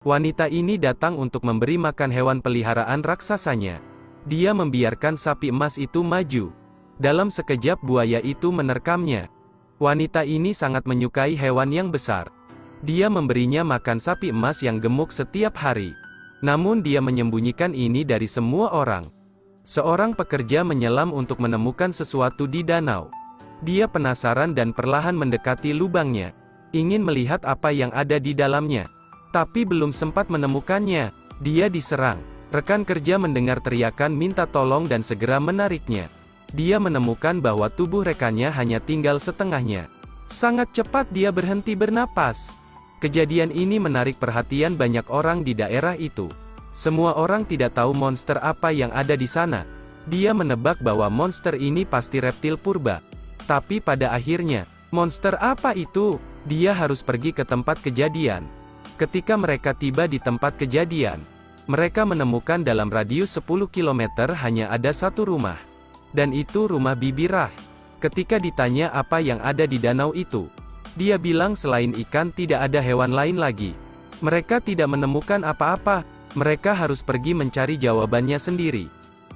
Wanita ini datang untuk memberi makan hewan peliharaan raksasanya. Dia membiarkan sapi emas itu maju. Dalam sekejap buaya itu menerkamnya. Wanita ini sangat menyukai hewan yang besar. Dia memberinya makan sapi emas yang gemuk setiap hari. Namun dia menyembunyikan ini dari semua orang. Seorang pekerja menyelam untuk menemukan sesuatu di danau. Dia penasaran dan perlahan mendekati lubangnya. Ingin melihat apa yang ada di dalamnya. Tapi belum sempat menemukannya. Dia diserang. Rekan kerja mendengar teriakan minta tolong dan segera menariknya. Dia menemukan bahwa tubuh rekannya hanya tinggal setengahnya. Sangat cepat dia berhenti bernapas. Kejadian ini menarik perhatian banyak orang di daerah itu. Semua orang tidak tahu monster apa yang ada di sana. Dia menebak bahwa monster ini pasti reptil purba. Tapi pada akhirnya, monster apa itu? Dia harus pergi ke tempat kejadian. Ketika mereka tiba di tempat kejadian, mereka menemukan dalam radius 10 km hanya ada satu rumah. Dan itu rumah Bibi Rah. Ketika ditanya apa yang ada di danau itu, dia bilang selain ikan tidak ada hewan lain lagi. Mereka tidak menemukan apa-apa. Mereka harus pergi mencari jawabannya sendiri.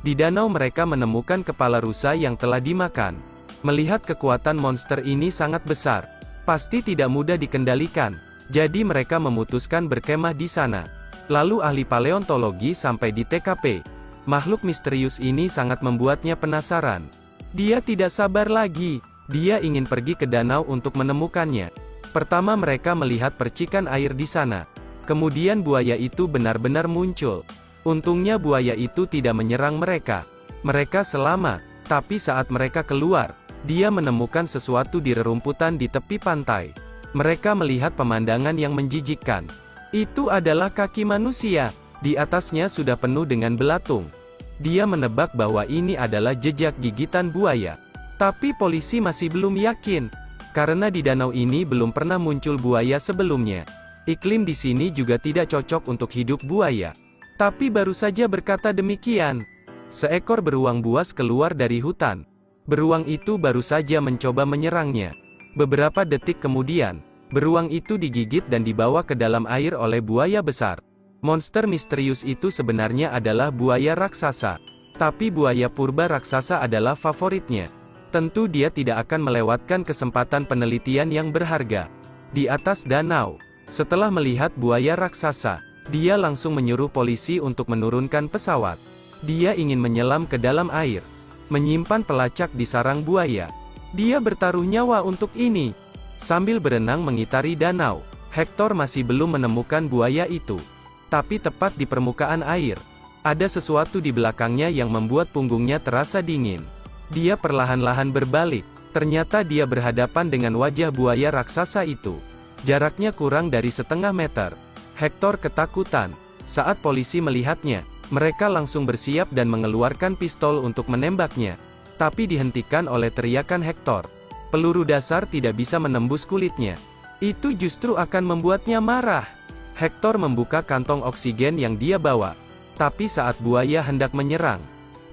Di danau mereka menemukan kepala rusa yang telah dimakan. Melihat kekuatan monster ini sangat besar, pasti tidak mudah dikendalikan. Jadi mereka memutuskan berkemah di sana. Lalu ahli paleontologi sampai di TKP. Makhluk misterius ini sangat membuatnya penasaran. Dia tidak sabar lagi. Dia ingin pergi ke danau untuk menemukannya. Pertama mereka melihat percikan air di sana. Kemudian buaya itu benar-benar muncul. Untungnya buaya itu tidak menyerang mereka. Mereka selamat. Tapi saat mereka keluar, dia menemukan sesuatu di rerumputan di tepi pantai. Mereka melihat pemandangan yang menjijikkan. Itu adalah kaki manusia. Di atasnya sudah penuh dengan belatung. Dia menebak bahwa ini adalah jejak gigitan buaya. Tapi polisi masih belum yakin. Karena di danau ini belum pernah muncul buaya sebelumnya. Iklim di sini juga tidak cocok untuk hidup buaya. Tapi baru saja berkata demikian, seekor beruang buas keluar dari hutan. Beruang itu baru saja mencoba menyerangnya. Beberapa detik kemudian, beruang itu digigit dan dibawa ke dalam air oleh buaya besar. Monster misterius itu sebenarnya adalah buaya raksasa. Tapi buaya purba raksasa adalah favoritnya. Tentu dia tidak akan melewatkan kesempatan penelitian yang berharga. Di atas danau, setelah melihat buaya raksasa, dia langsung menyuruh polisi untuk menurunkan pesawat. Dia ingin menyelam ke dalam air, menyimpan pelacak di sarang buaya. Dia bertaruh nyawa untuk ini. Sambil berenang mengitari danau, Hector masih belum menemukan buaya itu. Tapi tepat di permukaan air, ada sesuatu di belakangnya yang membuat punggungnya terasa dingin. Dia perlahan-lahan berbalik. Ternyata dia berhadapan dengan wajah buaya raksasa itu. Jaraknya kurang dari setengah meter. Hector ketakutan. Saat polisi melihatnya, mereka langsung bersiap dan mengeluarkan pistol untuk menembaknya. Tapi dihentikan oleh teriakan Hector. Peluru dasar tidak bisa menembus kulitnya. Itu justru akan membuatnya marah. Hector membuka kantong oksigen yang dia bawa. Tapi saat buaya hendak menyerang,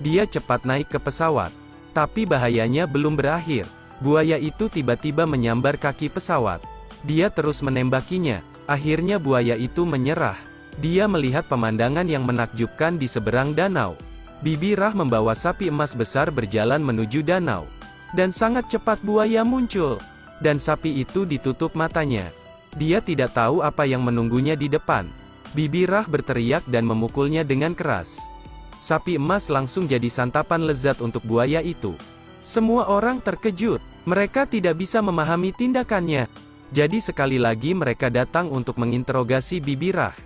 dia cepat naik ke pesawat. Tapi bahayanya belum berakhir. Buaya itu tiba-tiba menyambar kaki pesawat. Dia terus menembakinya. Akhirnya buaya itu menyerah. Dia melihat pemandangan yang menakjubkan di seberang danau. Bibi Rah membawa sapi emas besar berjalan menuju danau. Dan sangat cepat buaya muncul. Dan sapi itu ditutup matanya. Dia tidak tahu apa yang menunggunya di depan. Bibi Rah berteriak dan memukulnya dengan keras. Sapi emas langsung jadi santapan lezat untuk buaya itu. Semua orang terkejut. Mereka tidak bisa memahami tindakannya. Jadi sekali lagi mereka datang untuk menginterogasi Bibi Rah.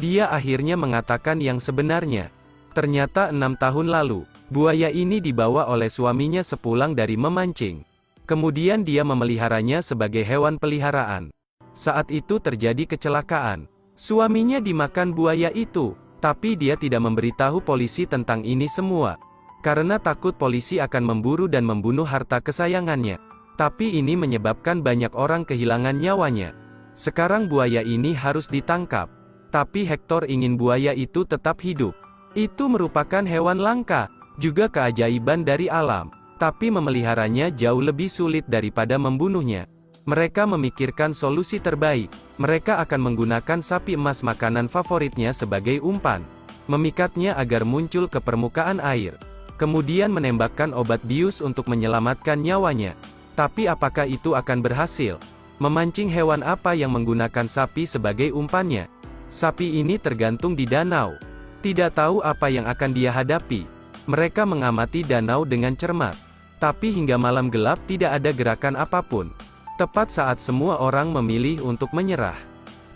Dia akhirnya mengatakan yang sebenarnya. Ternyata 6 tahun lalu, buaya ini dibawa oleh suaminya sepulang dari memancing. Kemudian dia memeliharanya sebagai hewan peliharaan. Saat itu terjadi kecelakaan. Suaminya dimakan buaya itu, tapi dia tidak memberitahu polisi tentang ini semua. Karena takut polisi akan memburu dan membunuh harta kesayangannya. Tapi ini menyebabkan banyak orang kehilangan nyawanya. Sekarang buaya ini harus ditangkap. Tapi Hector ingin buaya itu tetap hidup. Itu merupakan hewan langka, juga keajaiban dari alam. Tapi memeliharanya jauh lebih sulit daripada membunuhnya. Mereka memikirkan solusi terbaik. Mereka akan menggunakan sapi emas makanan favoritnya sebagai umpan, memikatnya agar muncul ke permukaan air, kemudian menembakkan obat bius untuk menyelamatkan nyawanya. Tapi apakah itu akan berhasil? Memancing hewan apa yang menggunakan sapi sebagai umpannya? Sapi ini tergantung di danau. Tidak tahu apa yang akan dia hadapi. Mereka mengamati danau dengan cermat. Tapi hingga malam gelap tidak ada gerakan apapun. Tepat saat semua orang memilih untuk menyerah.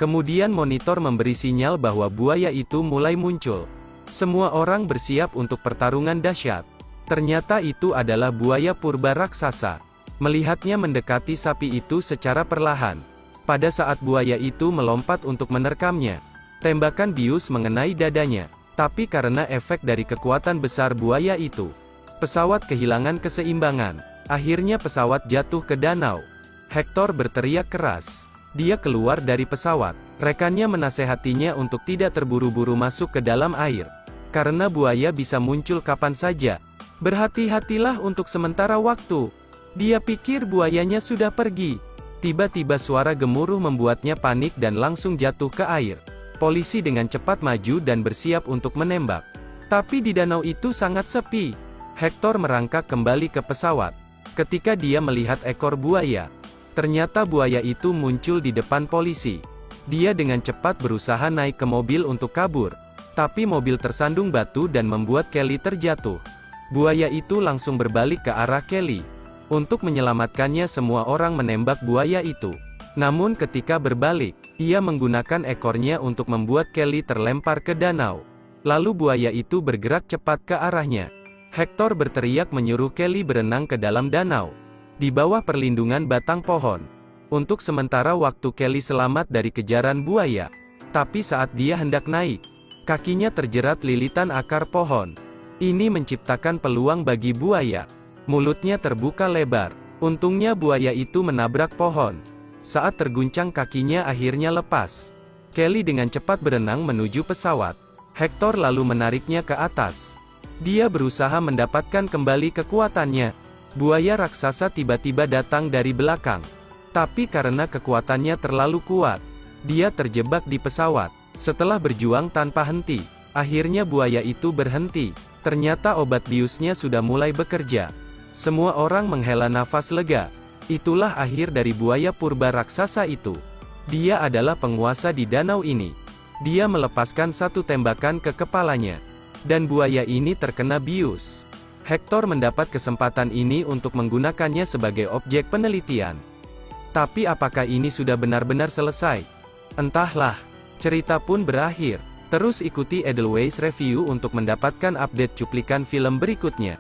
Kemudian monitor memberi sinyal bahwa buaya itu mulai muncul. Semua orang bersiap untuk pertarungan dahsyat. Ternyata itu adalah buaya purba raksasa. Melihatnya mendekati sapi itu secara perlahan. Pada saat buaya itu melompat untuk menerkamnya, tembakan bius mengenai dadanya. Tapi karena efek dari kekuatan besar buaya itu, pesawat kehilangan keseimbangan. Akhirnya pesawat jatuh ke danau. Hector berteriak keras. Dia keluar dari pesawat. Rekannya menasehatinya untuk tidak terburu-buru masuk ke dalam air, karena buaya bisa muncul kapan saja. Berhati-hatilah untuk sementara waktu. Dia pikir buayanya sudah pergi. Tiba-tiba suara gemuruh membuatnya panik dan langsung jatuh ke air. Polisi dengan cepat maju dan bersiap untuk menembak. Tapi di danau itu sangat sepi. Hector merangkak kembali ke pesawat. Ketika dia melihat ekor buaya, ternyata buaya itu muncul di depan polisi. Dia dengan cepat berusaha naik ke mobil untuk kabur. Tapi mobil tersandung batu dan membuat Kelly terjatuh. Buaya itu langsung berbalik ke arah Kelly. Untuk menyelamatkannya semua orang menembak buaya itu. Namun ketika berbalik, ia menggunakan ekornya untuk membuat Kelly terlempar ke danau. Lalu buaya itu bergerak cepat ke arahnya. Hector berteriak menyuruh Kelly berenang ke dalam danau, di bawah perlindungan batang pohon. Untuk sementara waktu Kelly selamat dari kejaran buaya. Tapi saat dia hendak naik, kakinya terjerat lilitan akar pohon. Ini menciptakan peluang bagi buaya. Mulutnya terbuka lebar. Untungnya buaya itu menabrak pohon. Saat terguncang kakinya akhirnya lepas. Kelly dengan cepat berenang menuju pesawat. Hector lalu menariknya ke atas. Dia berusaha mendapatkan kembali kekuatannya. Buaya raksasa tiba-tiba datang dari belakang. Tapi karena kekuatannya terlalu kuat, dia terjebak di pesawat. Setelah berjuang tanpa henti, akhirnya buaya itu berhenti. Ternyata obat biusnya sudah mulai bekerja. Semua orang menghela nafas lega. Itulah akhir dari buaya purba raksasa itu. Dia adalah penguasa di danau ini. Dia melepaskan satu tembakan ke kepalanya. Dan buaya ini terkena bius. Hector mendapat kesempatan ini untuk menggunakannya sebagai objek penelitian. Tapi apakah ini sudah benar-benar selesai? Entahlah. Cerita pun berakhir. Terus ikuti Edelweiss Review untuk mendapatkan update cuplikan film berikutnya.